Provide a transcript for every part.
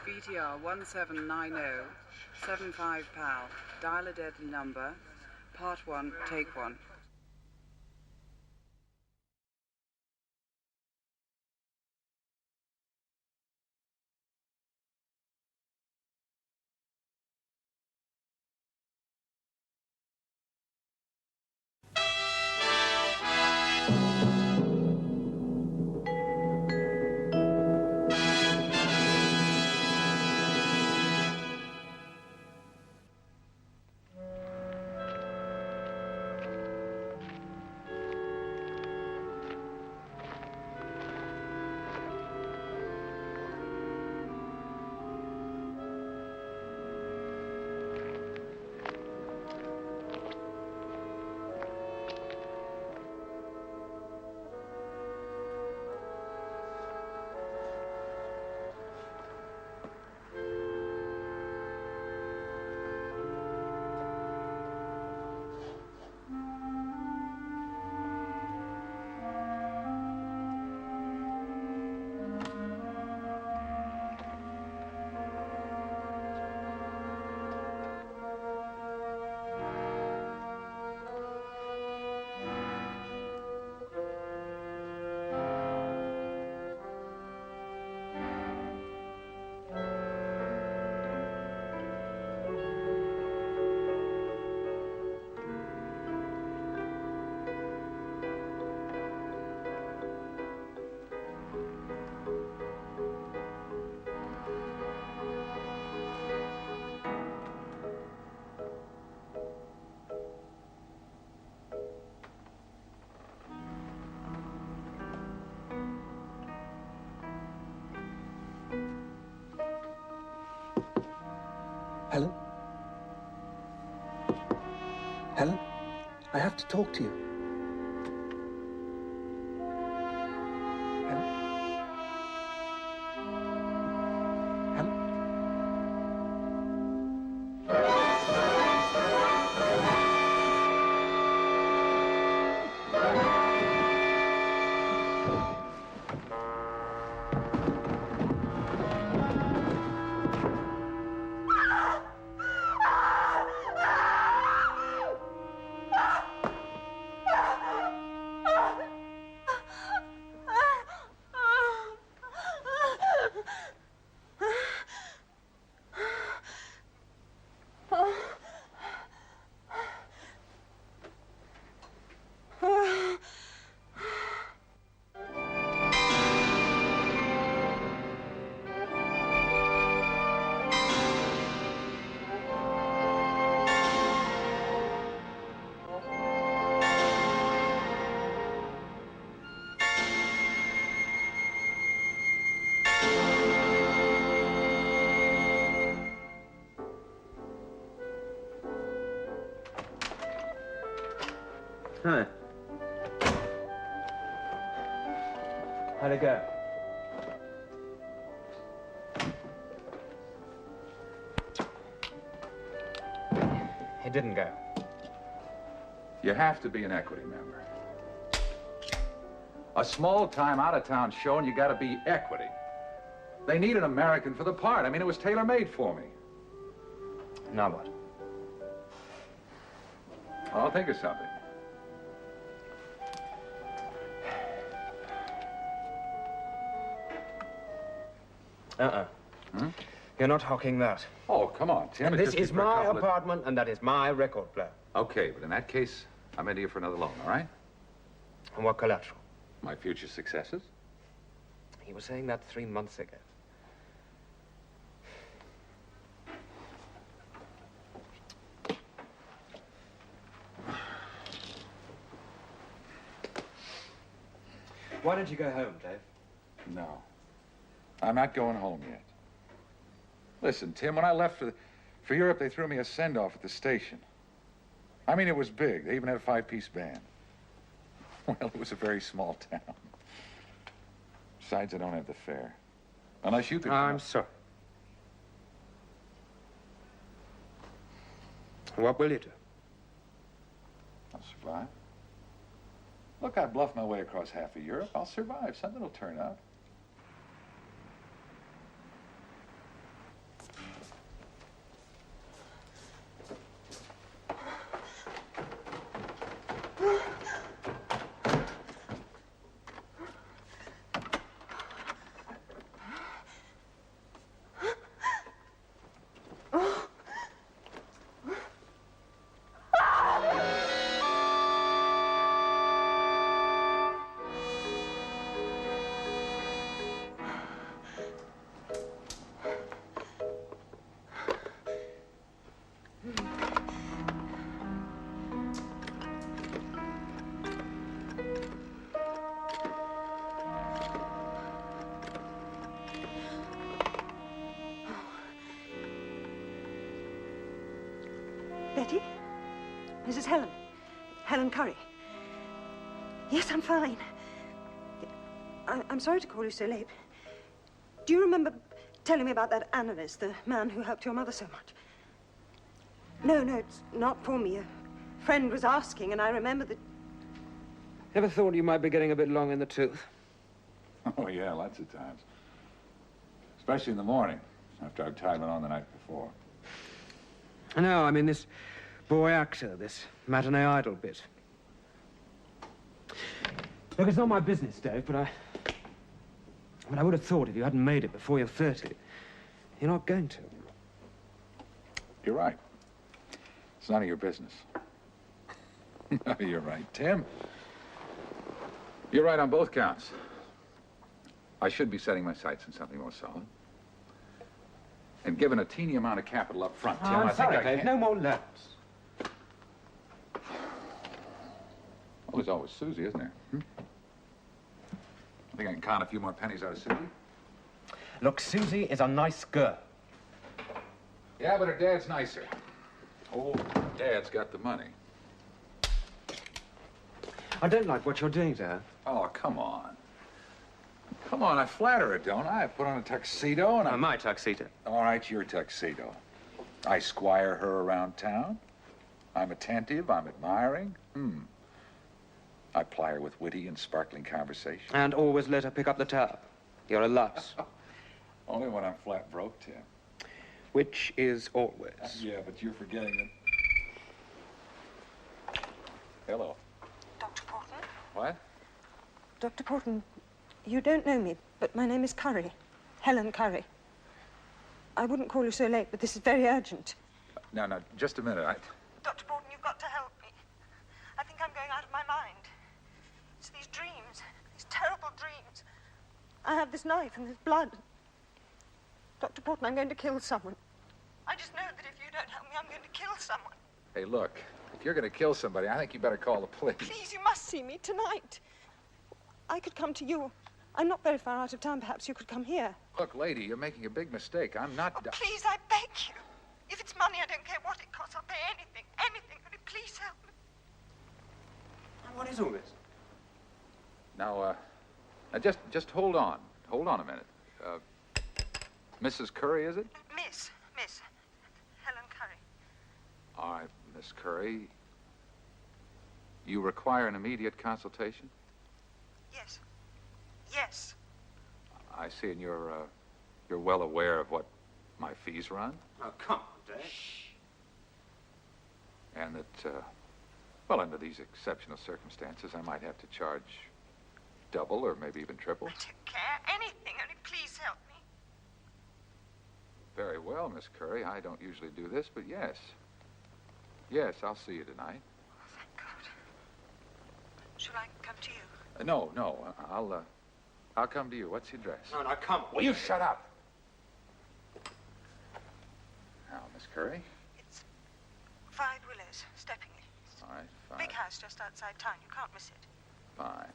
BTR 1790, 75 PAL, dial a deadly number, part 1, take 1. Helen? Helen? I have to talk to you. Helen? Helen? Hi. How'd it go? It didn't go. You have to be an equity member. A small-time, out-of-town show, and you gotta be equity. They need an American for the part. I mean, it was tailor-made for me. Now what? I'll think of something. Hmm? You're not hawking that. Oh, come on, Tim. And It'd this just is be for a my couple of- apartment, and that is my record player. Okay, but in that case, I'm into you for another loan, all right? And what collateral? My future successes? He was saying that 3 months ago. Why don't you go home, Dave? No. I'm not going home yet. Listen, Tim, when I left for Europe, they threw me a send-off at the station. I mean, it was big. They even had a 5-piece band. Well, it was a very small town. Besides, I don't have the fare. Unless you could... I'm sorry. What will you do? I'll survive. Look, I bluffed my way across half of Europe. I'll survive. Something will turn up. Betty? Mrs. Helen. Helen Curry. Yes, I'm fine. I'm sorry to call you so late. Do you remember telling me about that analyst, the man who helped your mother so much? No, it's not for me. A friend was asking, and I remember that... Ever thought you might be getting a bit long in the tooth? Oh, yeah, lots of times. Especially in the morning, after I've tied one on the night before. No, I mean this boy actor, this matinee idol bit. Look, it's not my business, Dave, but I would have thought if you hadn't made it before you're 30, you're not going to. You're right. It's none of your business. No, you're right, Tim. You're right on both counts. I should be setting my sights on something more solid. And given a teeny amount of capital up front, Tim, I think I Dave, can... no more loans. Well, there's always Susie, isn't there? I think I can count a few more pennies out of Susie. Look, Susie is a nice girl. Yeah, but her dad's nicer. Oh, Dad's got the money. I don't like what you're doing to her. Oh, come on. Come on, I flatter her, don't I? I put on a tuxedo and I... My tuxedo. All right, your tuxedo. I squire her around town. I'm attentive, I'm admiring. I ply her with witty and sparkling conversation. And always let her pick up the tab. You're a lutz. Only when I'm flat broke, Tim. Which is always. Yeah, but you're forgetting that... Hello. Dr. Porton? What? Dr. Porton, you don't know me, but my name is Curry. Helen Curry. I wouldn't call you so late, but this is very urgent. No, just a minute. Dr. Porton, you've got to help me. I think I'm going out of my mind. It's these dreams, these terrible dreams. I have this knife and this blood. Dr. Porton, I'm going to kill someone. I just know that if you don't help me, I'm going to kill someone. Hey, look, if you're going to kill somebody, I think you better call the police. Please, you must see me tonight. I could come to you. I'm not very far out of town. Perhaps you could come here. Look, lady, you're making a big mistake. I'm not... Oh, please, I beg you. If it's money, I don't care what it costs. I'll pay anything, anything. Only please help me. What is all this? Now, just hold on. Hold on a minute. Mrs. Curry, is it? Miss Helen Curry. All right, Miss Curry. You require an immediate consultation? Yes. I see, and you're well aware of what my fees run? Oh, come on, Dave. And that, well, under these exceptional circumstances, I might have to charge double or maybe even triple. I don't care. Anything. Only please help me. Very well, Miss Curry. I don't usually do this, but yes. Yes, I'll see you tonight. Oh, thank God. Shall I come to you? No. I'll come to you. What's the address? No, come on. Will you shut up? Now, Miss Curry. It's 5 Willows, Steppingley. All right, fine. Big house just outside town. You can't miss it. Fine.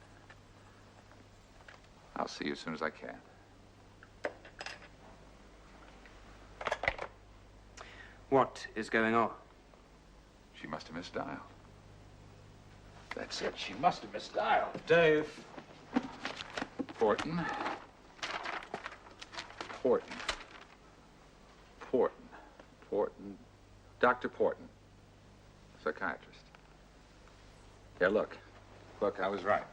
I'll see you as soon as I can. What is going on? She must have misdialed. That's it. She must have misdialed. Dave. Porton. Dr. Porton. Psychiatrist. Yeah, look, I was right.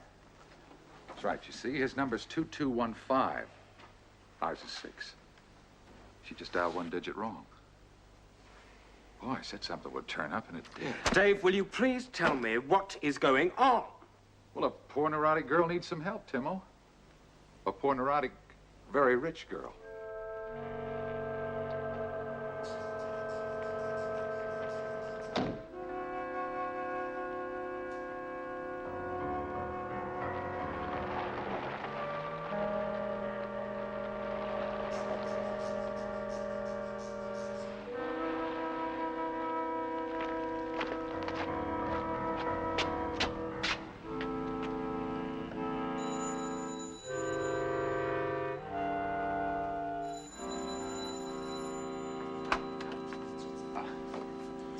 That's right, you see, his number's 2215. Ours is 6. She just dialed 1 digit wrong. Boy, I said something would turn up, and it did. Dave, will you please tell me what is going on? Well, a poor neurotic girl needs some help, Timo. A poor neurotic, very rich girl.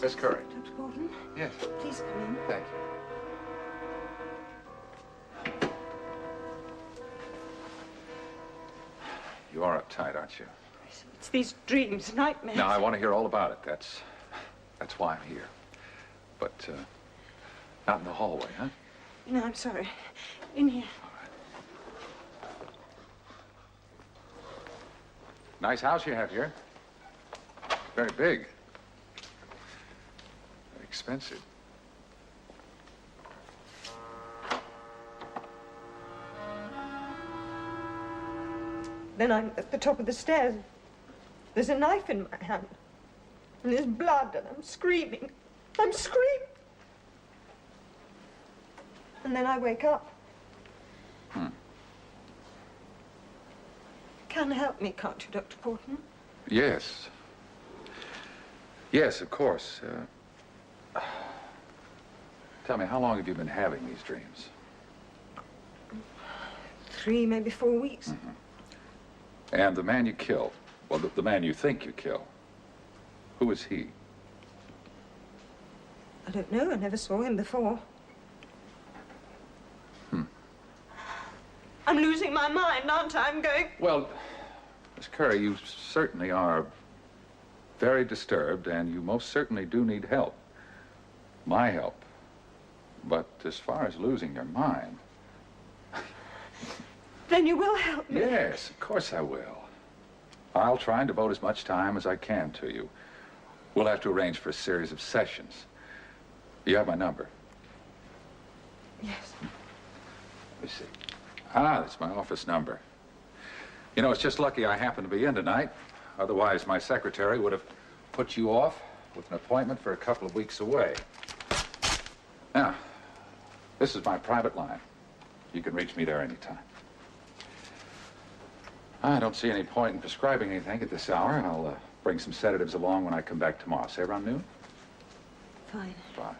Miss Curry. Dr. Gordon, Yes. please come in. Thank you. You are uptight, aren't you? It's these dreams, nightmares. Now, I want to hear all about it. That's why I'm here. But, not in the hallway, huh? No, I'm sorry. In here. Nice house you have here. Very big. Very expensive. Then I'm at the top of the stairs. There's a knife in my hand. And there's blood, and I'm screaming. I'm screaming. And then I wake up. Can help me, can't you, Dr. Porton? Yes. Yes, of course. Tell me, how long have you been having these dreams? 3, maybe 4 weeks. Mm-hmm. And the man you killed, well, the man you think you killed, who is he? I don't know. I never saw him before. I'm losing my mind, aren't I? I'm going... Well, Miss Curry, you certainly are very disturbed, and you most certainly do need help. My help. But as far as losing your mind... Then you will help me? Yes, of course I will. I'll try and devote as much time as I can to you. We'll have to arrange for a series of sessions. You have my number? Yes. Let me see. Ah, that's my office number. You know, it's just lucky I happen to be in tonight. Otherwise, my secretary would have put you off with an appointment for a couple of weeks away. Now, this is my private line. You can reach me there anytime. I don't see any point in prescribing anything at this hour. I'll bring some sedatives along when I come back tomorrow. Say around noon? Fine. Fine.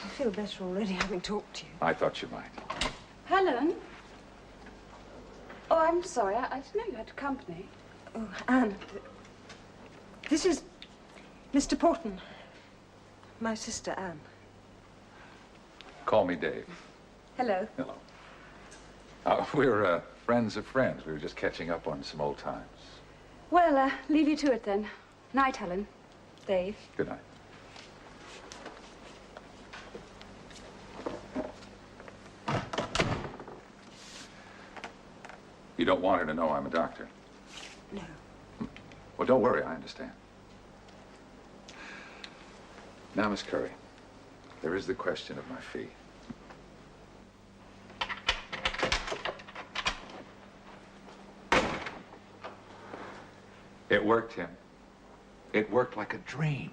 I feel better already having talked to you. I thought you might. Helen? Oh, I'm sorry. I didn't know you had company. Oh, Anne. This is Mr. Porton. My sister, Anne. Call me Dave. Hello. Hello. We're friends of friends. We were just catching up on some old times. Well, leave you to it then. Night, Helen. Dave. Good night. You don't want her to know I'm a doctor? No. Well, don't worry, I understand. Now, Miss Curry, there is the question of my fee. It worked, Tim. It worked like a dream.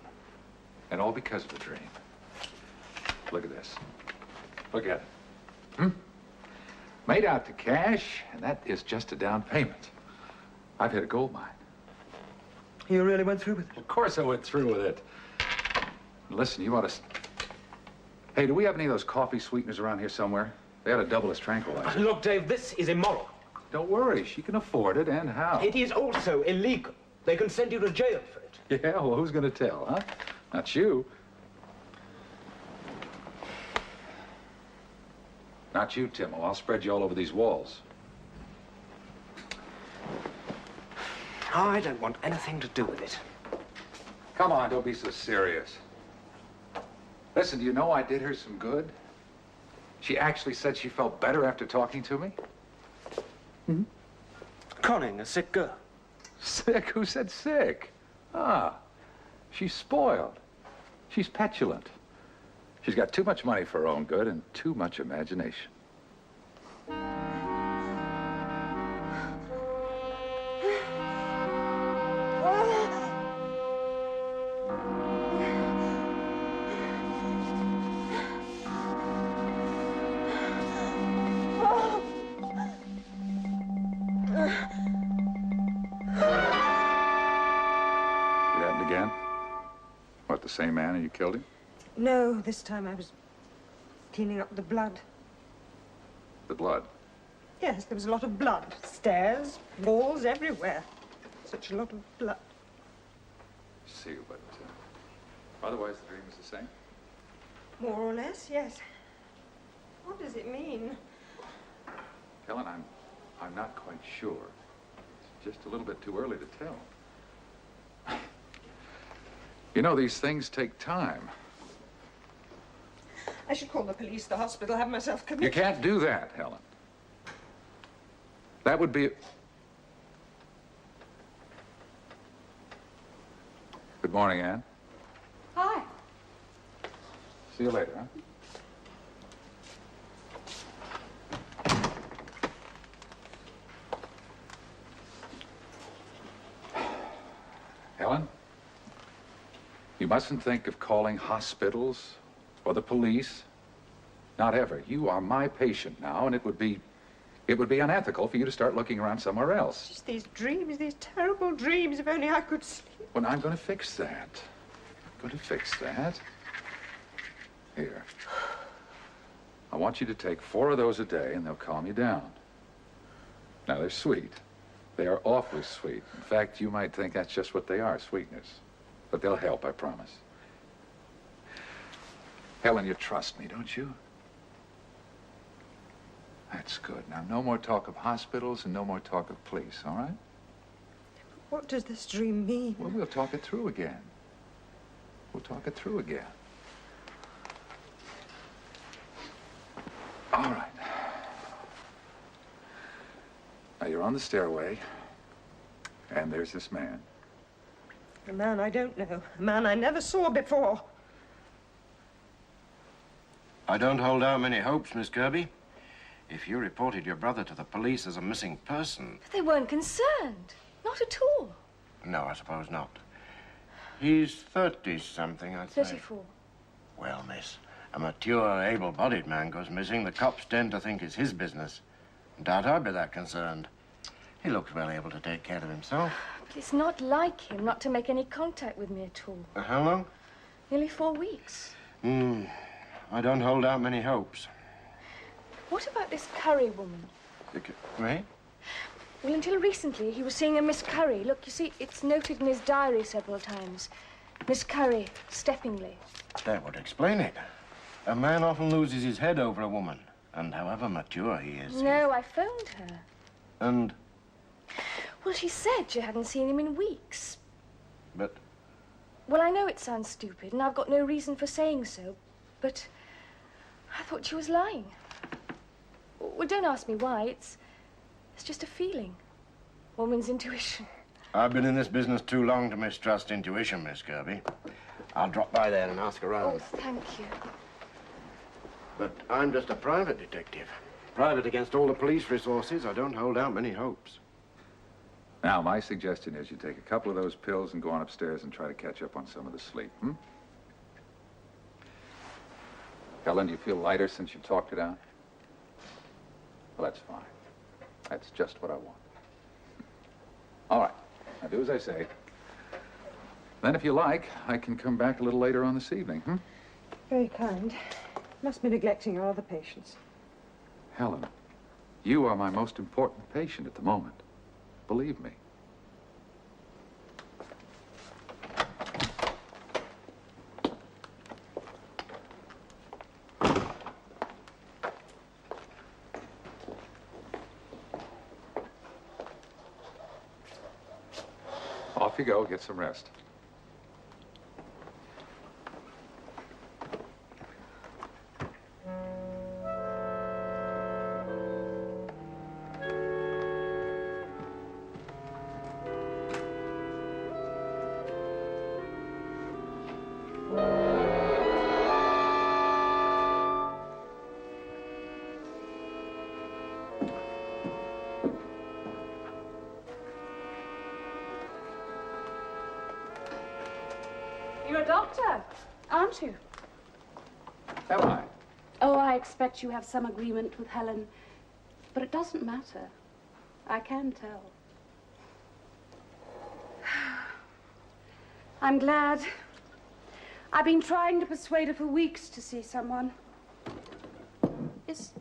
And all because of a dream. Look at this. Look at it. Made out to cash, and that is just a down payment. I've hit a gold mine. You really went through with it? Of course I went through with it. Listen, you ought to... Hey, do we have any of those coffee sweeteners around here somewhere? They ought to double as tranquilizer. Look, Dave, this is immoral. Don't worry, she can afford it, and how? It is also illegal. They can send you to jail for it. Yeah, well, who's gonna tell, huh? Not you. Not you, Tim. Well, I'll spread you all over these walls. I don't want anything to do with it. Come on, don't be so serious. Listen, do you know I did her some good? She actually said she felt better after talking to me. Conning a sick girl. Sick? Who said sick? Ah, she's spoiled. She's petulant. She's got too much money for her own good and too much imagination. It happened again? What, the same man and you killed him? No, this time I was cleaning up the blood. The blood. Yes, there was a lot of blood. Stairs, walls, everywhere. Such a lot of blood. See, but Otherwise, the dream is the same. More or less, yes. What does it mean? Helen, I'm not quite sure. It's just a little bit too early to tell. You know, these things take time. I should call the police, the hospital, have myself committed. You can't do that, Helen. That would be... Good morning, Anne. Hi. See you later, huh? Helen, you mustn't think of calling hospitals or the police. Not ever. You are my patient now, and it would be unethical for you to start looking around somewhere else. Just these dreams, these terrible dreams. If only I could sleep. Well, I'm going to fix that. I'm going to fix that. Here. I want you to take 4 of those a day, and they'll calm you down. Now, they're sweet. They are awfully sweet. In fact, you might think that's just what they are, sweetness. But they'll help, I promise. Helen, you trust me, don't you? That's good. Now, no more talk of hospitals and no more talk of police, all right? What does this dream mean? Well, we'll talk it through again. We'll talk it through again. All right. Now, you're on the stairway, and there's this man. A man I don't know. A man I never saw before. I don't hold out many hopes, Miss Kirby. If you reported your brother to the police as a missing person... But they weren't concerned. Not at all. No, I suppose not. He's 30-something, I'd say. 34. Well, miss, a mature, able-bodied man goes missing. The cops tend to think it's his business. Doubt I'd be that concerned. He looks well able to take care of himself. But it's not like him not to make any contact with me at all. How long? Nearly 4 weeks. I don't hold out many hopes. What about this Curry woman? Right? Well, until recently, he was seeing a Miss Curry. Look, you see, it's noted in his diary several times. Miss Curry, Steppingly. That would explain it. A man often loses his head over a woman. And however mature he is... No, I phoned her. And... Well, she said she hadn't seen him in weeks. But... Well, I know it sounds stupid, and I've got no reason for saying so, but I thought she was lying. Well, don't ask me why. It's just a feeling. Woman's intuition. I've been in this business too long to mistrust intuition, Miss Kirby. I'll drop by there and ask around. Oh, thank you. But I'm just a private detective. Private against all the police resources. I don't hold out many hopes. Now, my suggestion is you take a couple of those pills and go on upstairs and try to catch up on some of the sleep, Helen, do you feel lighter since you talked it out? Well, that's fine. That's just what I want. All right. Now, do as I say. Then, if you like, I can come back a little later on this evening, Very kind. Must be neglecting our other patients. Helen, you are my most important patient at the moment. Believe me. Off you go, get some rest. You're a doctor, aren't you? Am I? Oh, I expect you have some agreement with Helen. But it doesn't matter. I can tell. I'm glad. I've been trying to persuade her for weeks to see someone. Is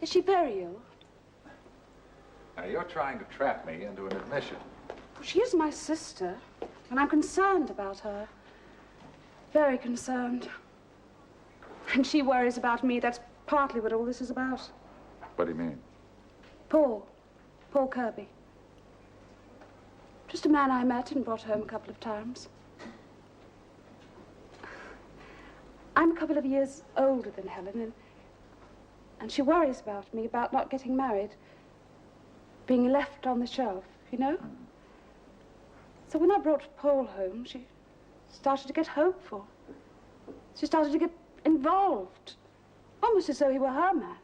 she very ill? Now, you're trying to trap me into an admission. She is my sister, and I'm concerned about her. very concerned. And she worries about me. That's partly what all this is about. What do you mean? Paul Kirby. Just a man I met and brought home a couple of times. I'm a couple of years older than Helen, and she worries about me, about not getting married, being left on the shelf, you know? So when I brought Paul home, she started to get hopeful. She started to get involved, almost as though he were her man.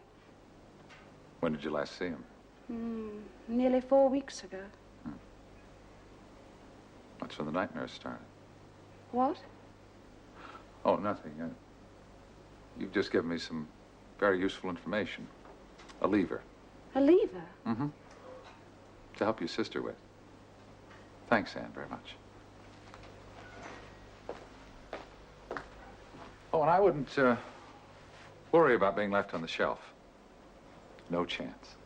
When did you last see him? Nearly 4 weeks ago. That's when the nightmares started. What? Oh, nothing. You've just given me some very useful information. A lever. A lever? Mm-hmm. To help your sister with. Thanks, Anne, very much. Oh, and I wouldn't worry about being left on the shelf. No chance.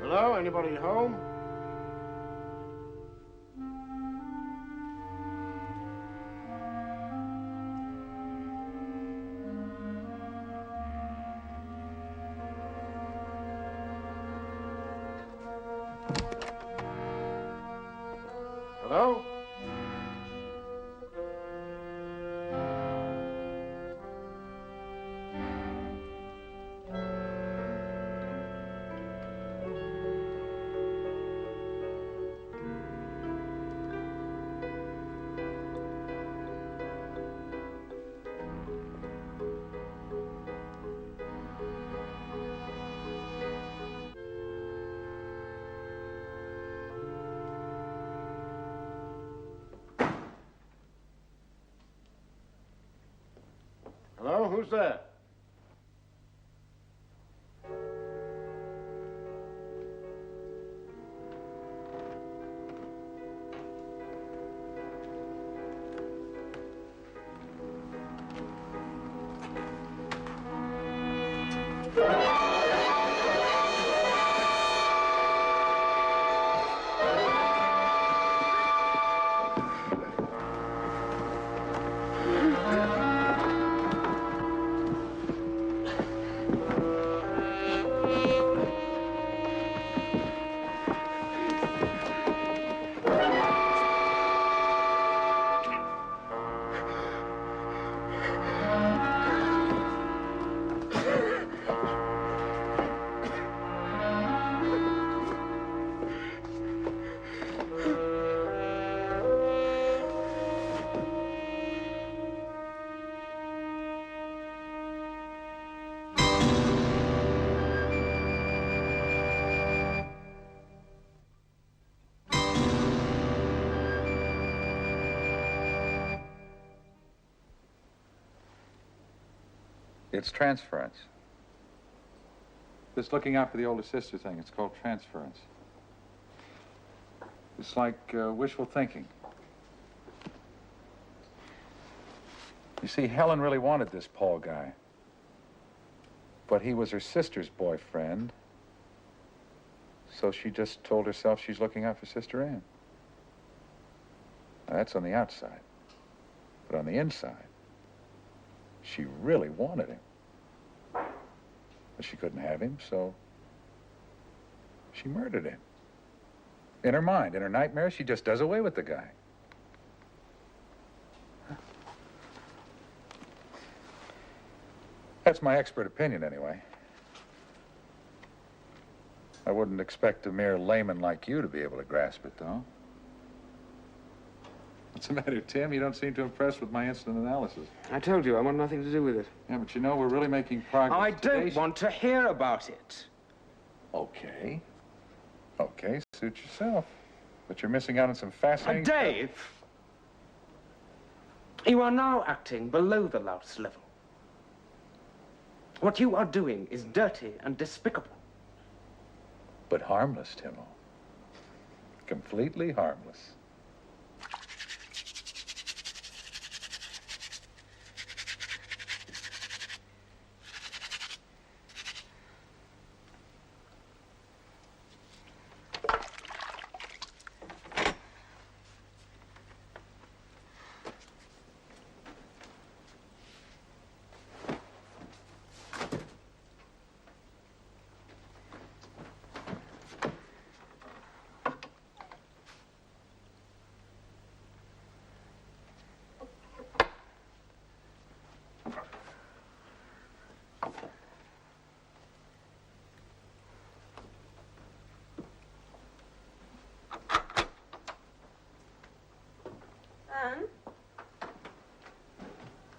Hello, anybody home? Hello? Hello, who's there? It's transference. This looking out for the older sister thing, it's called transference. It's like wishful thinking. You see, Helen really wanted this Paul guy. But he was her sister's boyfriend. So she just told herself she's looking out for Sister Ann. Now, that's on the outside. But on the inside, she really wanted him. But she couldn't have him, so she murdered him. In her mind, in her nightmares, she just does away with the guy. That's my expert opinion, anyway. I wouldn't expect a mere layman like you to be able to grasp it, though. What's the matter, Tim? You don't seem too impressed with my instant analysis. I told you I want nothing to do with it. Yeah, but you know, we're really making progress. I don't want to hear about it. Okay. Okay, suit yourself. But you're missing out on some fascinating... Dave! You are now acting below the louse level. What you are doing is dirty and despicable. But harmless, Timo. Completely harmless.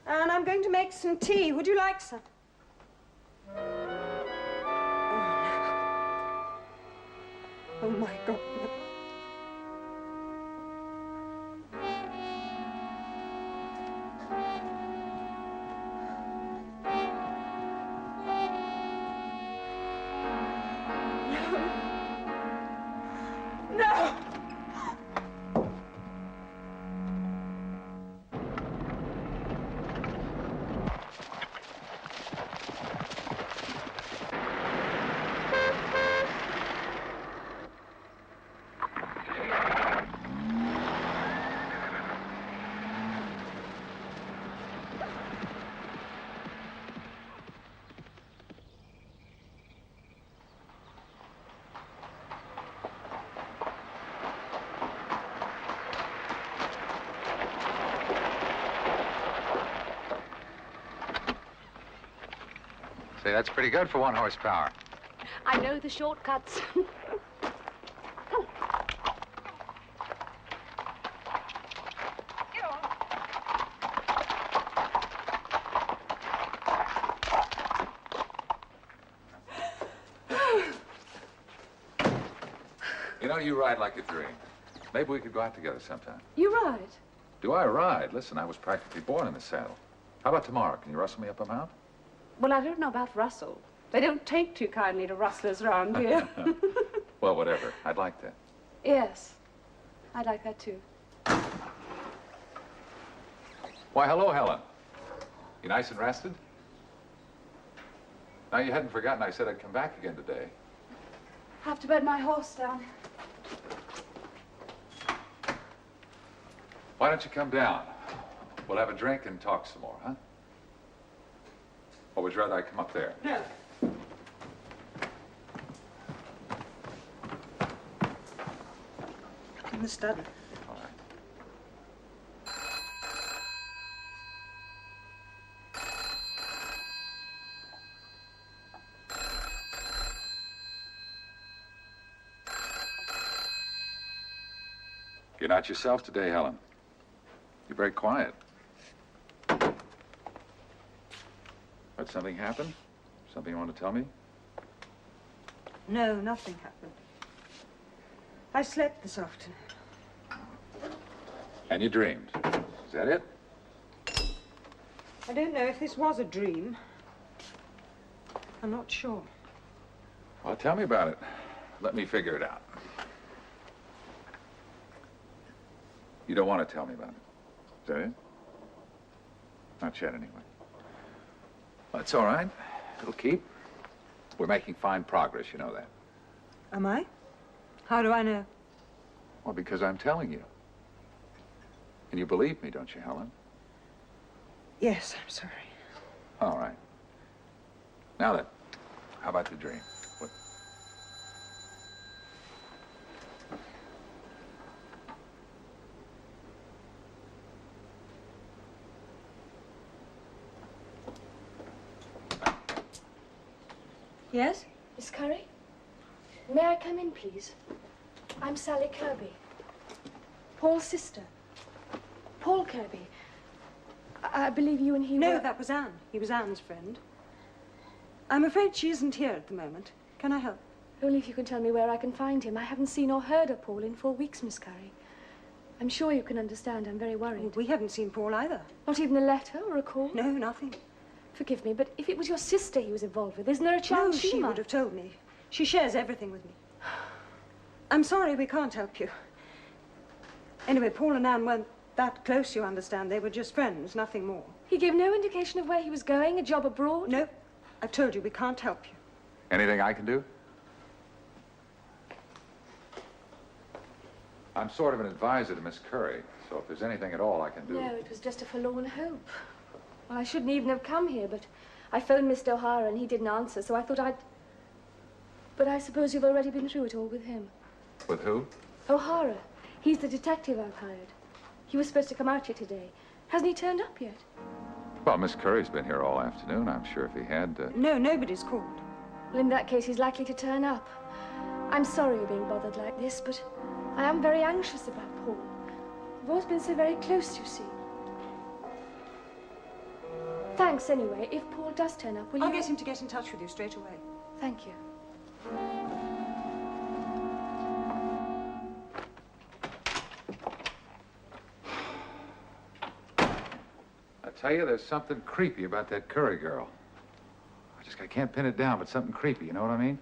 Anne, I'm going to make some tea. Would you like some? Oh, no. Oh, my God, no. Say, that's pretty good for 1 horsepower. I know the shortcuts. You know, you ride like a dream. Maybe we could go out together sometime. You ride? Do I ride? Listen, I was practically born in the saddle. How about tomorrow? Can you rustle me up a mount? Well, I don't know about rustle. They don't take too kindly to rustlers around here. Well, whatever. I'd like that. Yes, I'd like that too. Why, hello, Helen. You nice and rested? Now, you hadn't forgotten I said I'd come back again today. Have to bed my horse down. Why don't you come down? We'll have a drink and talk some more, huh? Or would you rather I come up there? No. In the study. All right. You're not yourself today, Helen. You're very quiet. Had something happen? Something you want to tell me? No, nothing happened. I slept this afternoon. And you dreamed. Is that it? I don't know if this was a dream. I'm not sure. Well, tell me about it. Let me figure it out. You don't want to tell me about it. Is that it? Not yet, anyway. That's all right. It'll keep. We're making fine progress, you know that. Am I? How do I know? Well, because I'm telling you. And you believe me, don't you, Helen? Yes, I'm sorry. All right. Now then, how about the dream? What? Yes? Miss Curry? May I come in, please? I'm Sally Kirby. Paul's sister. Paul Kirby. I believe you and he No, were... that was Anne. He was Anne's friend. I'm afraid she isn't here at the moment. Can I help? Only if you can tell me where I can find him. I haven't seen or heard of Paul in 4 weeks, Miss Curry. I'm sure you can understand. I'm very worried. Well, we haven't seen Paul either. Not even a letter or a call? No, nothing. Forgive me, but if it was your sister he was involved with, isn't there a chance No, she she might? would have told me. She shares everything with me. I'm sorry we can't help you. Anyway, Paul and Anne weren't that close, you understand. They were just friends, nothing more. He gave no indication of where he was going, a job abroad? No, I've told you we can't help you. Anything I can do? I'm sort of an advisor to Miss Curry, so if there's anything at all I can do... No, it was just a forlorn hope. Well, I shouldn't even have come here, but I phoned Mr. O'Hara and he didn't answer, so I thought I'd... But I suppose you've already been through it all with him. With who? O'Hara. He's the detective I've hired. He was supposed to come out here today. Hasn't he turned up yet? Well, Miss Curry's been here all afternoon. I'm sure if he had... No, nobody's called. Well, in that case, he's likely to turn up. I'm sorry you're being bothered like this, but I am very anxious about Paul. We've always been so very close, you see. Thanks, anyway. If Paul does turn up, will you... I'll get him to get in touch with you straight away. Thank you. I tell you, there's something creepy about that Curry girl. I can't pin it down, but something creepy, you know what I mean?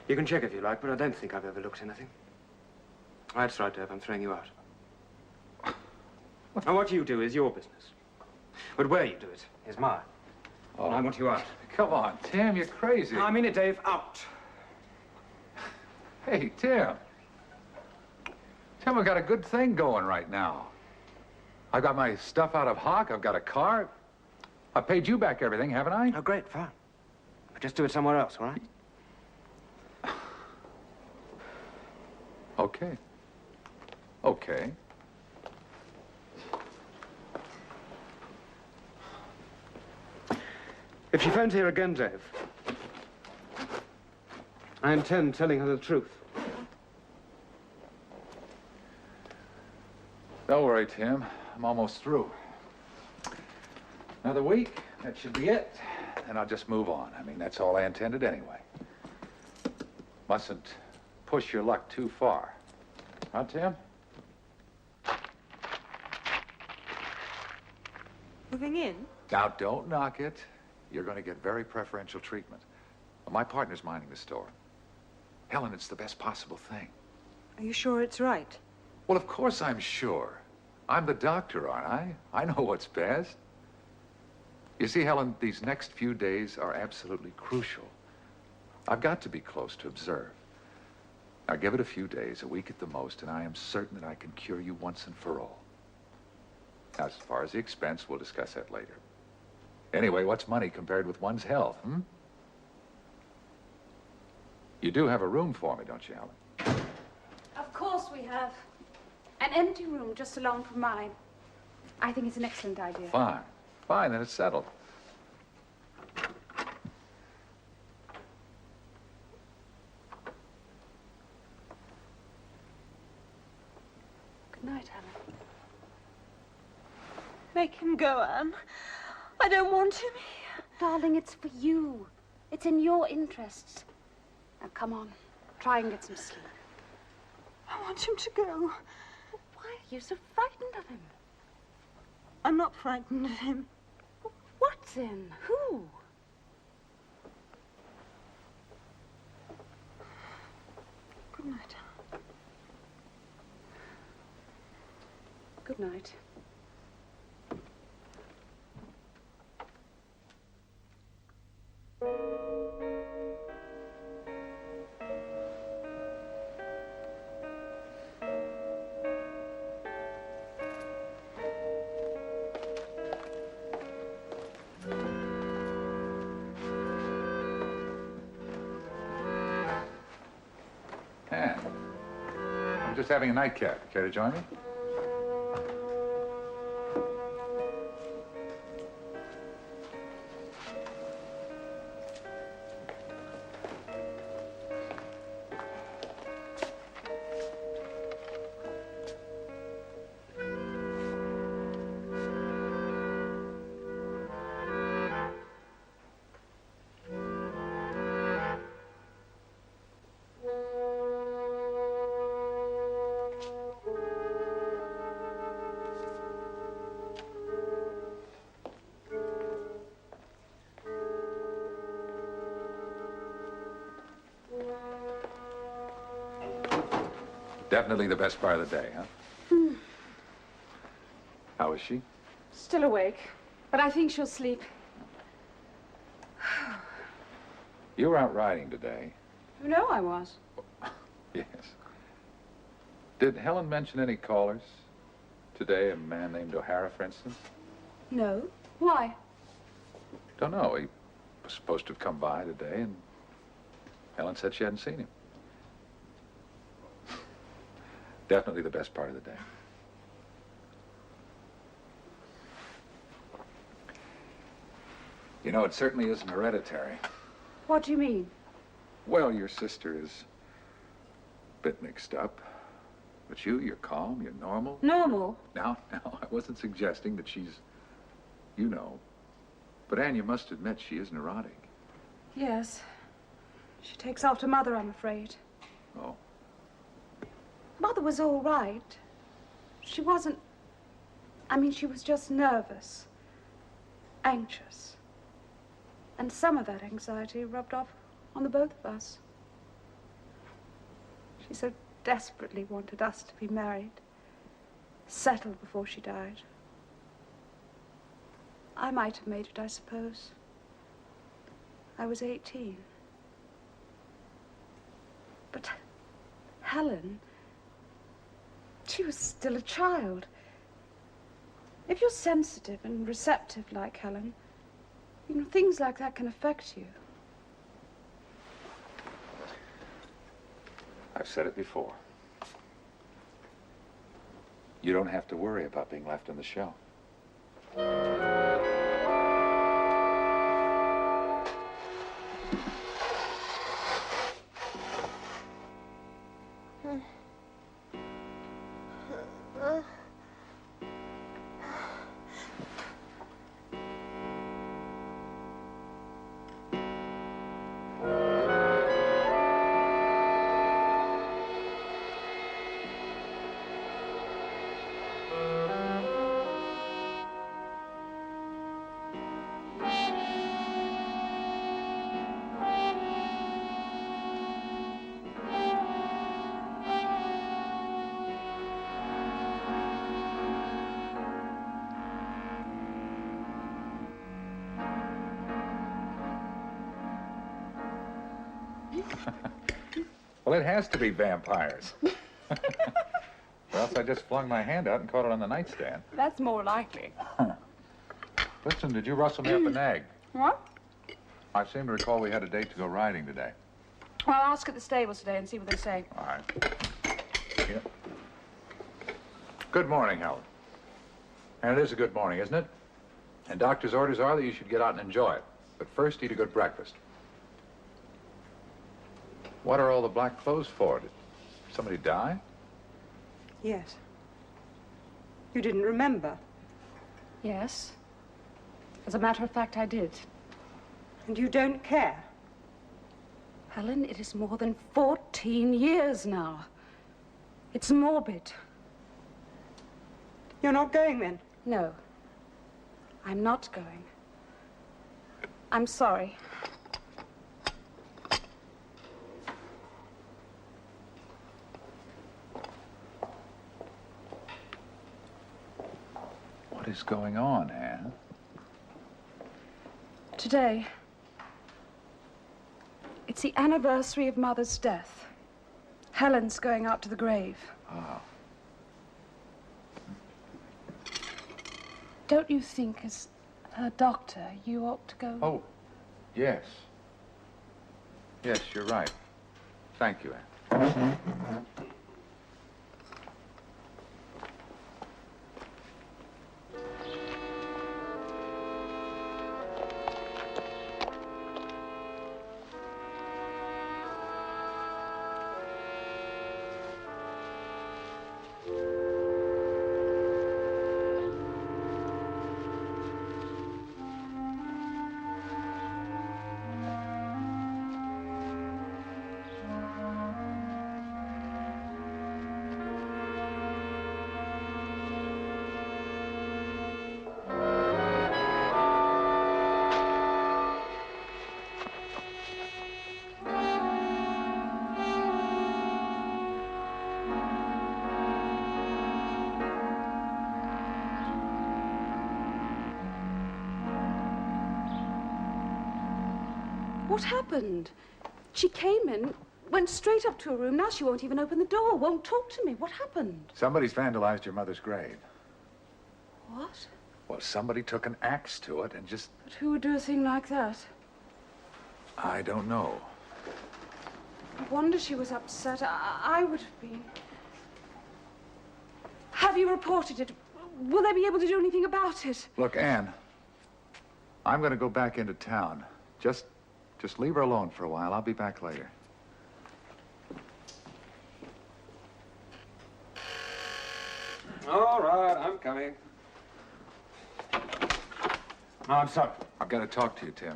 You can check if you like, but I don't think I've overlooked anything. That's right, Dave. I'm throwing you out. Now, what you do is your business. But where you do it is mine. Oh. And I want you out. Come on, Tim, you're crazy. I mean it, Dave. Out. Hey, Tim. Tim, I've got a good thing going right now. I've got my stuff out of hock. I've got a car. I paid you back everything, haven't I? Oh, great. Fine. But just do it somewhere else, all right? Okay. Okay. If she phones here again, Dave, I intend telling her the truth. Don't worry, Tim. I'm almost through. Another week, that should be it. And I'll just move on. I mean, that's all I intended anyway. Mustn't push your luck too far. Huh, Tim? Moving in? Now, don't knock it. You're going to get very preferential treatment. My partner's minding the store. Helen, it's the best possible thing. Are you sure it's right? Well, of course I'm sure. I'm the doctor, aren't I? I know what's best. You see, Helen, these next few days are absolutely crucial. I've got to be close to observe. Now, give it a few days, a week at the most, and I am certain that I can cure you once and for all. Now, as far as the expense, we'll discuss that later. Anyway, what's money compared with one's health, hmm? You do have a room for me, don't you, Helen? Of course we have. An empty room just along from mine. I think it's an excellent idea. Fine. Fine, then it's settled. Good night, Helen. Make him go, Anne. I don't want him here. Darling, it's for you. It's in your interests. Now, come on. Try and get some sleep. I want him to go. Why are you so frightened of him? I'm not frightened of him. What then? Who? Good night, Anne. Good night. just having a nightcap. Care to join me? Definitely the best part of the day, huh? How is she? Still awake, but I think she'll sleep. You were out riding today. You know I was. Yes. Did Helen mention any callers today? A man named O'Hara, for instance? No. Why? Don't know. He was supposed to have come by today, and Helen said she hadn't seen him. Definitely the best part of the day. You know, it certainly isn't hereditary. What do you mean? Well, your sister is a bit mixed up. But you're calm, you're normal. Normal? Now, I wasn't suggesting that she's, you know. But Anne, you must admit she is neurotic. Yes. She takes after Mother, I'm afraid. Oh. Mother was all right. She wasn't... I mean, she was just nervous. Anxious. And some of that anxiety rubbed off on the both of us. She so desperately wanted us to be married. Settled before she died. I might have made it, I suppose. I was 18. But Helen... she was still a child. If you're sensitive and receptive like Helen, you know, things like that can affect you. I've said it before. You don't have to worry about being left in the show. Well, it has to be vampires. Or else I just flung my hand out and caught it on the nightstand. That's more likely. Listen, did you rustle me up an egg? What? I seem to recall we had a date to go riding today. Well, I'll ask at the stables today and see what they say. All right. Here. Good morning, Helen. And it is a good morning, isn't it? And doctor's orders are that you should get out and enjoy it. But first, eat a good breakfast. What are all the black clothes for? Did somebody die? Yes. You didn't remember? Yes. As a matter of fact, I did. And you don't care? Helen, it is more than 14 years now. It's morbid. You're not going then? No. I'm not going. I'm sorry. What is going on, Anne? Today, it's the anniversary of Mother's death. Helen's going out to the grave. Ah. Don't you think, as her doctor, you ought to go? Oh, yes. Yes, you're right. Thank you, Anne. What happened? She came in, went straight up to her room. Now she won't even open the door, won't talk to me. What happened? Somebody's vandalized your mother's grave. What? Well, somebody took an axe to it and just... But who would do a thing like that? I don't know. No wonder she was upset. I would have been. Have you reported it? Will they be able to do anything about it? Look, Anne, I'm going to go back into town. Just leave her alone for a while. I'll be back later. All right, I'm coming. Oh, I'm sorry. I've got to talk to you, Tim.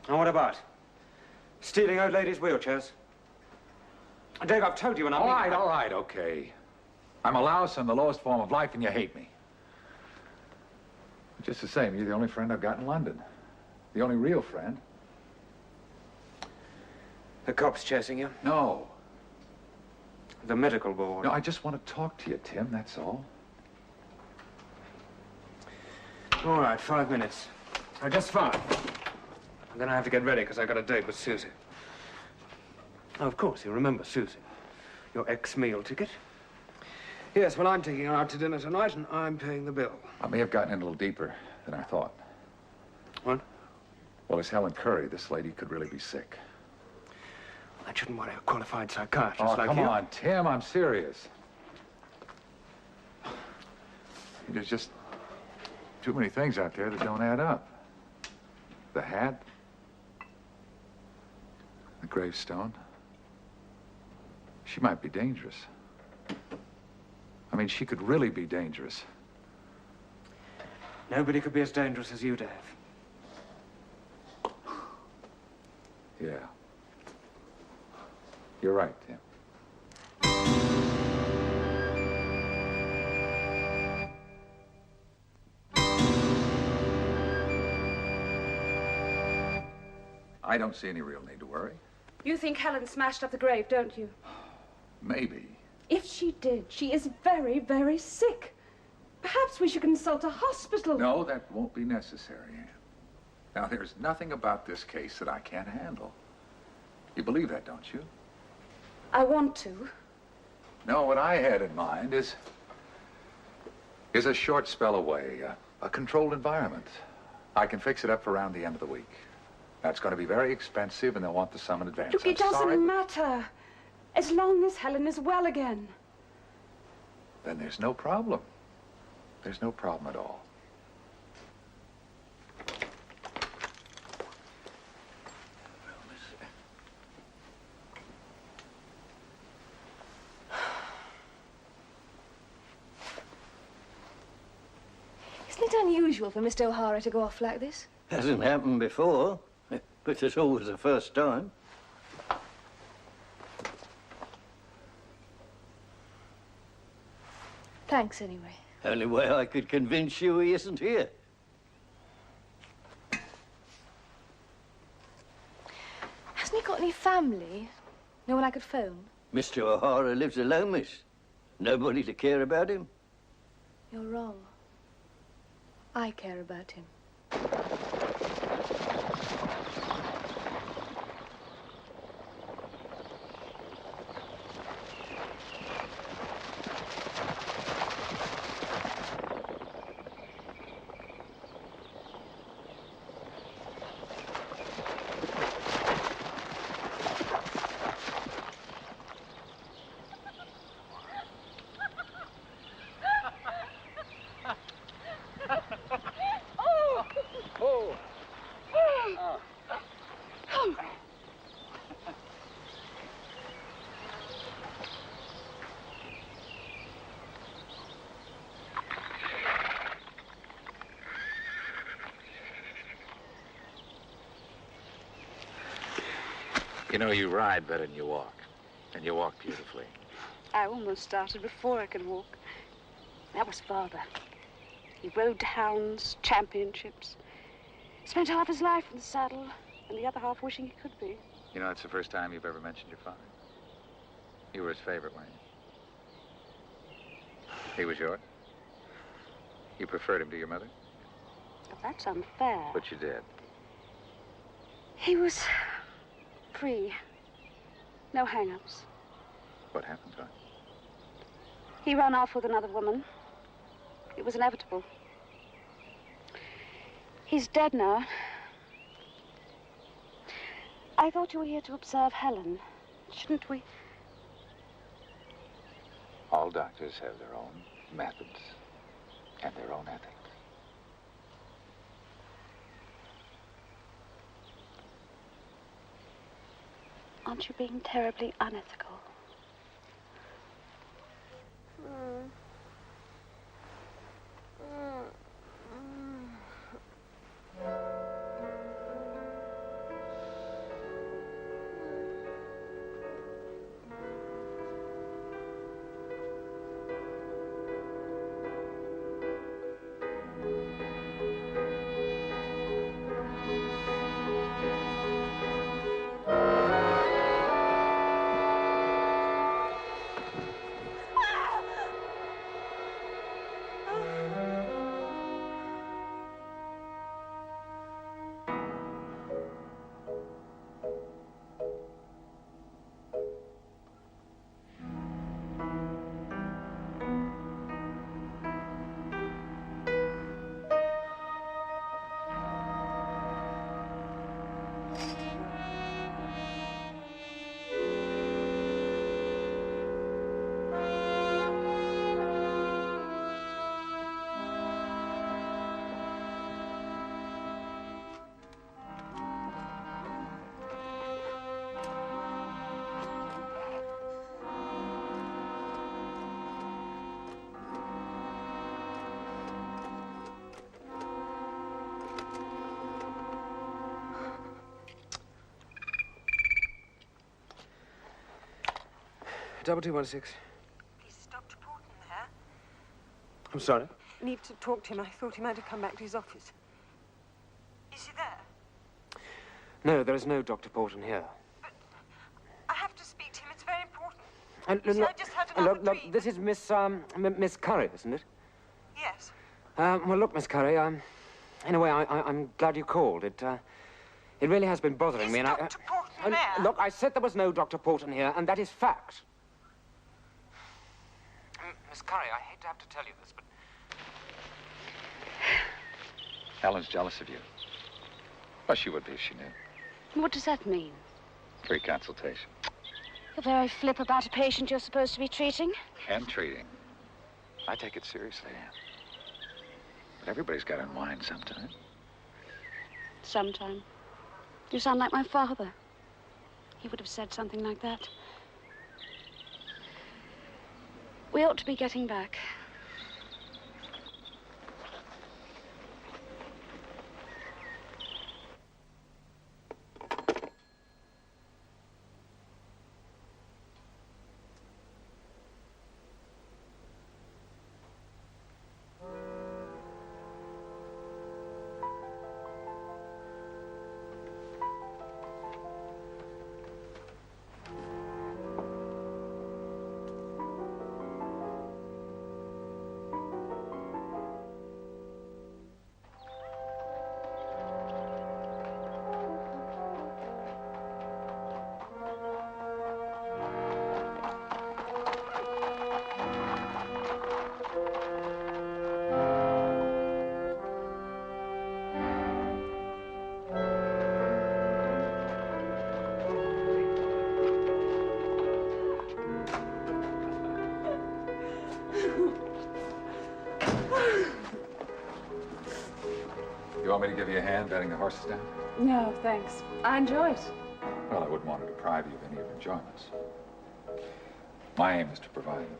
And what about? Stealing old ladies' wheelchairs? Dave, I've told you and I'm... All right, okay. I'm a louse and the lowest form of life, and you hate me. Just the same, you're the only friend I've got in London. The only real friend. The cops chasing you? No. The medical board? No, I just want to talk to you, Tim, that's all. All right, 5 minutes. Oh, just 5. I'm gonna have to get ready because I got a date with Susie. Oh, of course, you remember Susie. Your ex-meal ticket. Yes, well, I'm taking her out to dinner tonight and I'm paying the bill. I may have gotten in a little deeper than I thought. What? Well, as Helen Curry, this lady could really be sick. I shouldn't worry a qualified psychiatrist Oh, like come you. on, Tim, I'm serious. There's just too many things out there that don't add up. The hat, the gravestone. She might be dangerous. I mean, she could really be dangerous. Nobody could be as dangerous as you, Dave. Yeah. You're right, Tim. I don't see any real need to worry. You think Helen smashed up the grave, don't you? Maybe. If she did, she is very, very sick. Perhaps we should consult a hospital. No, that won't be necessary, Anne. Now, there's nothing about this case that I can't handle. You believe that, don't you? I want to. No, what I had in mind is a short spell away, a controlled environment. I can fix it up for around the end of the week. That's going to be very expensive, and they'll want the sum in advance. Look, it I'm sorry, doesn't but matter. As long as Helen is well again. then there's no problem. There's no problem at all. Isn't it unusual for Mr. O'Hara to go off like this? Hasn't happened before, but it's always the first time. Thanks, anyway. Only way I could convince you he isn't here. Hasn't he got any family? No one I could phone? Mr. O'Hara lives alone, miss. Nobody to care about him. You're wrong. I care about him. You know, you ride better than you walk. And you walk beautifully. I almost started before I could walk. That was Father. He rode hounds, championships. Spent half his life in the saddle, and the other half wishing he could be. You know, that's the first time you've ever mentioned your father. You were his favorite, weren't you? He was yours? You preferred him to your mother? But that's unfair. But you did. He was free. No hang-ups. What happened to him? He ran off with another woman. It was inevitable. He's dead now. I thought you were here to observe Helen. Shouldn't we? All doctors have their own methods and their own ethics. Aren't you being terribly unethical? Double 216. Is Dr. Porton there? I'm sorry? I need to talk to him. I thought he might have come back to his office. Is he there? No, there is no Dr. Porton here. But I have to speak to him. It's very important. Look, I just had another dream. this is Miss Curry, isn't it? Yes. Well, look, Miss Curry, in a way, I'm glad you called. It really has been bothering me, and Dr. Porton there? Look, I said there was no Dr. Porton here, and that is fact. Miss Curry, I hate to have to tell you this, but... Helen's jealous of you. Well, she would be if she knew. What does that mean? Free consultation. You're very flip about a patient you're supposed to be treating. And treating. I take it seriously. But everybody's got to unwind sometime. Sometime. You sound like my father. He would have said something like that. We ought to be getting back. You want me to give you a hand bedding the horses down? No, thanks. I enjoy it. Well, I wouldn't want to deprive you of any of your enjoyments. My aim is to provide them.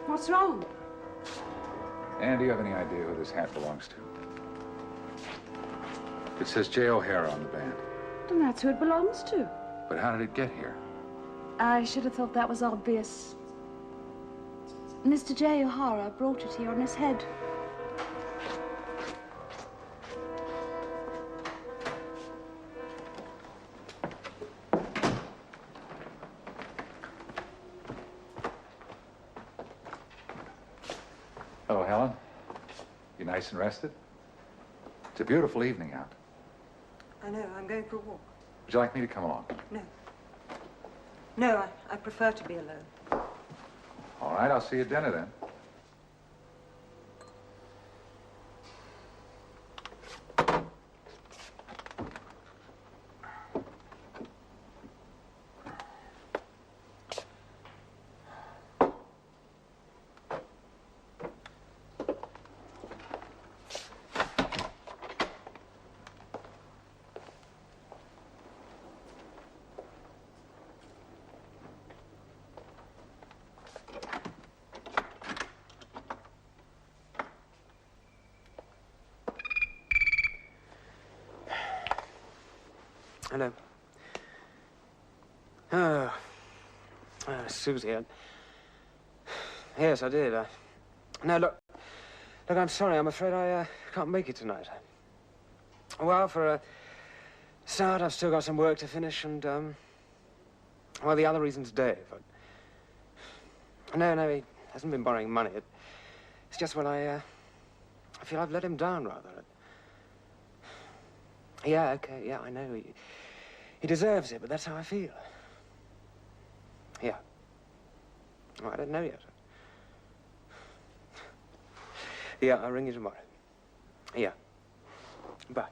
What's wrong? Anne, do you have any idea who this hat belongs to? It says J. O'Hara on the band. Then that's who it belongs to. But how did it get here? I should have thought that was obvious. Mr. J. O'Hara brought it here on his head. Hello, Helen. You nice and rested? It's a beautiful evening out. I know, I'm going for a walk. Would you like me to come along? No. No, I prefer to be alone. All right, I'll see you at dinner then. Hello. Susie. Yes, I did. No, look, I'm sorry. I'm afraid I can't make it tonight. Well, for a start, I've still got some work to finish, and well, the other reason's Dave. No, he hasn't been borrowing money. It's just, well, I feel I've let him down rather. Yeah, okay, yeah, I know. He deserves it, but that's how I feel. Yeah. Oh, I don't know yet. Yeah, I'll ring you tomorrow. Yeah. Bye.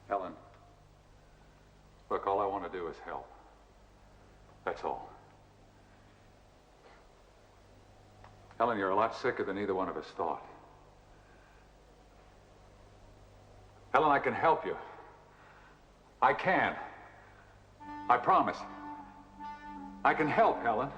Helen, look, all I want to do is help. That's all. Helen, you're a lot sicker than either one of us thought. Helen, I can help you. I can. I promise. I can help, Helen.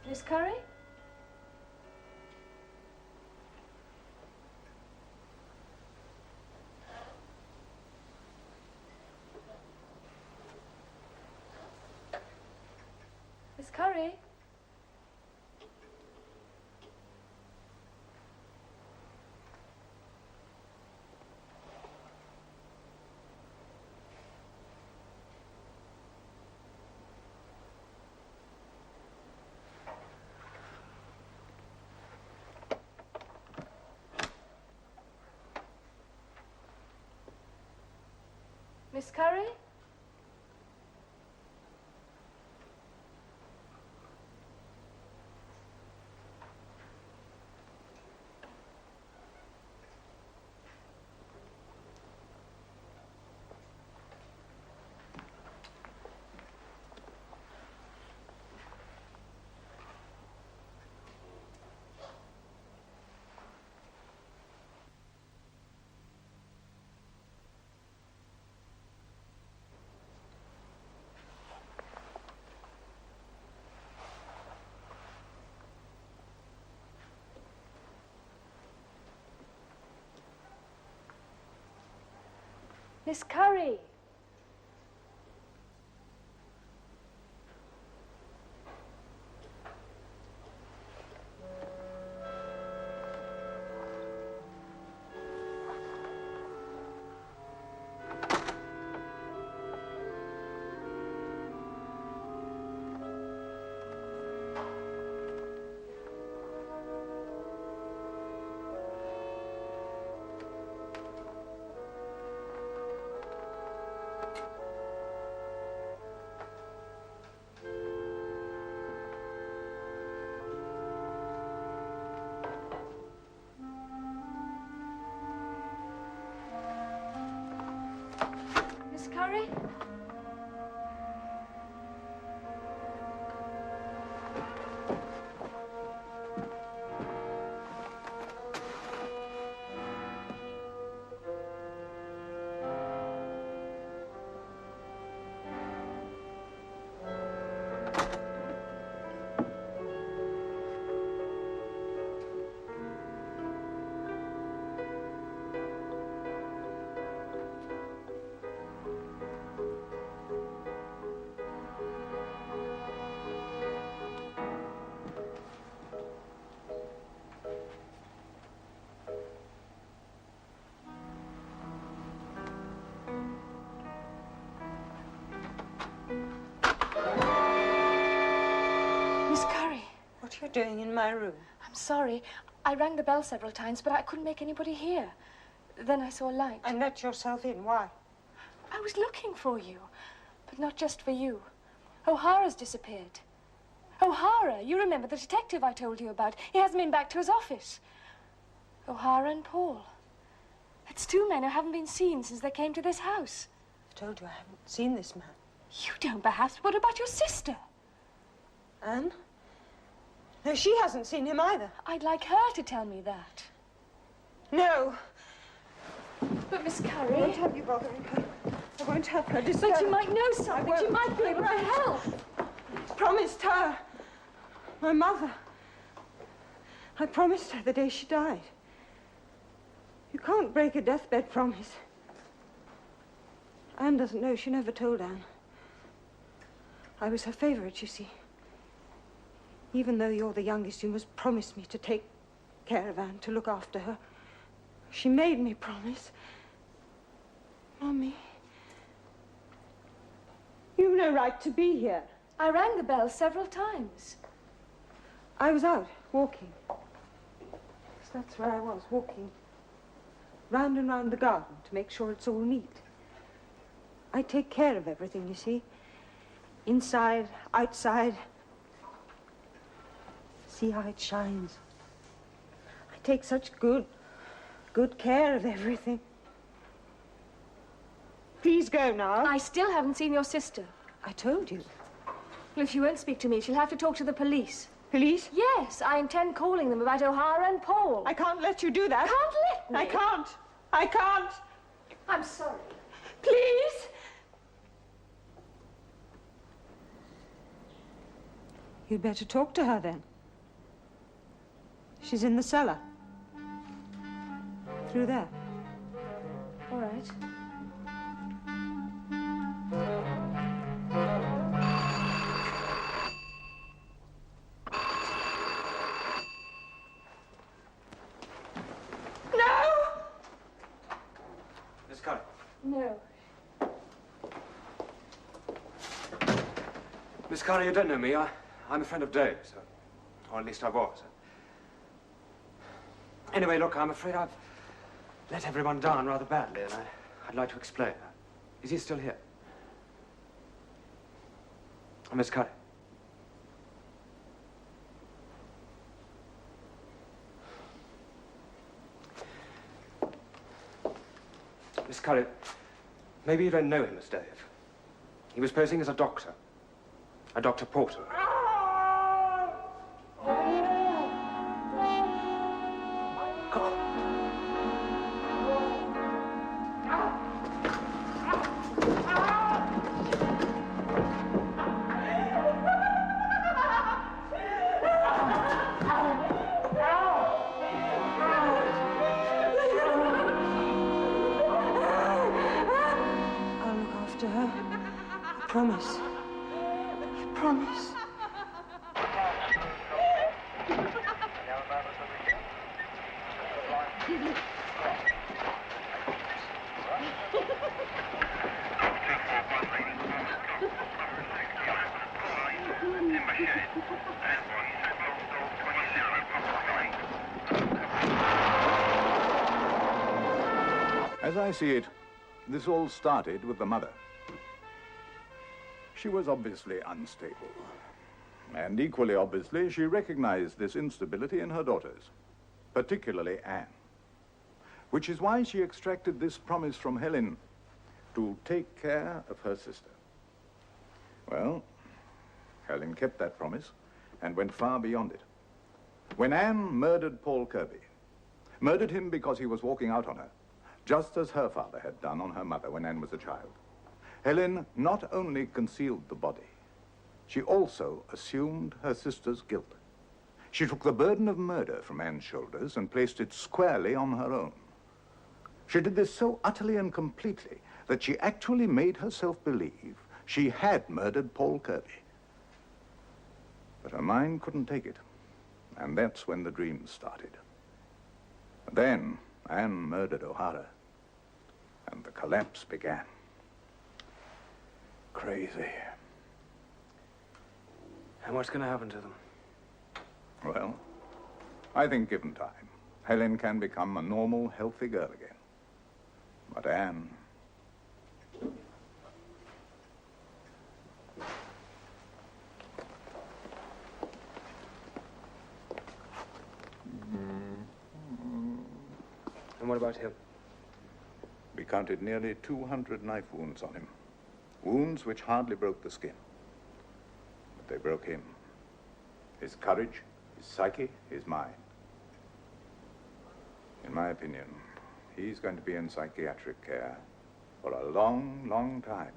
Miss Curry? Miss Curry? Miss Curry? Miss Curry! Miss Curry? Miss Curry. What are you doing in my room? I'm sorry. I rang the bell several times, but I couldn't make anybody hear. Then I saw a light. And let yourself in. Why? I was looking for you, but not just for you. O'Hara's disappeared. O'Hara, you remember the detective I told you about. He hasn't been back to his office. O'Hara and Paul. It's two men who haven't been seen since they came to this house. I told you I haven't seen this man. You don't, perhaps. What about your sister? Anne? No, she hasn't seen him either. I'd like her to tell me that. No. But, Miss I Curry... won't have you bothering her. I won't help her. Just But you might know something. won't. You might be able to help. Promised her. My mother. I promised her the day she died. You can't break a deathbed promise. Anne doesn't know. She never told Anne. I was her favorite, you see. Even though you're the youngest, you must promise me to take care of Anne, to look after her. She made me promise. Mummy, you've no right to be here. I rang the bell several times. I was out, walking. Yes, that's where I was, walking. Round and round the garden to make sure it's all neat. I take care of everything, you see. Inside, outside. See how it shines. I take such good care of everything. Please go now. I still haven't seen your sister. I told you. Well, if she won't speak to me, she'll have to talk to the police. Police? Yes, I intend calling them about O'Hara and Paul. I can't let you do that. Can't let me? I can't. I can't. I'm sorry. Please. You'd better talk to her then. She's in the cellar. Through there. All right. Miss Curry. No. Miss Curry, you don't know me. I'm a friend of Dave's. Or at least I was. Anyway, look, I'm afraid I've let everyone down rather badly, and I'd like to explain. Is he still here? Miss Curry. Miss Curry, maybe you don't know him as Dave. He was posing as a doctor. A Dr. Porter. I'll look after her. I promise. I promise. As I see it, this all started with the mother. She was obviously unstable. And equally obviously, she recognized this instability in her daughters, particularly Anne. Which is why she extracted this promise from Helen to take care of her sister. Well, Helen kept that promise and went far beyond it. When Anne murdered Paul Kirby, murdered him because he was walking out on her, just as her father had done on her mother when Anne was a child, Helen not only concealed the body, she also assumed her sister's guilt. She took the burden of murder from Anne's shoulders and placed it squarely on her own. She did this so utterly and completely that she actually made herself believe she had murdered Paul Kirby. But her mind couldn't take it, and that's when the dreams started. Then Anne murdered O'Hara, and the collapse began. Crazy. And what's going to happen to them? Well, I think given time, Helen can become a normal, healthy girl again. But Anne... And what about him? We counted nearly 200 knife wounds on him. Wounds which hardly broke the skin. But they broke him. His courage, his psyche, his mind. In my opinion, he's going to be in psychiatric care for a long, long time.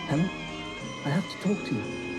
Helen, I have to talk to you.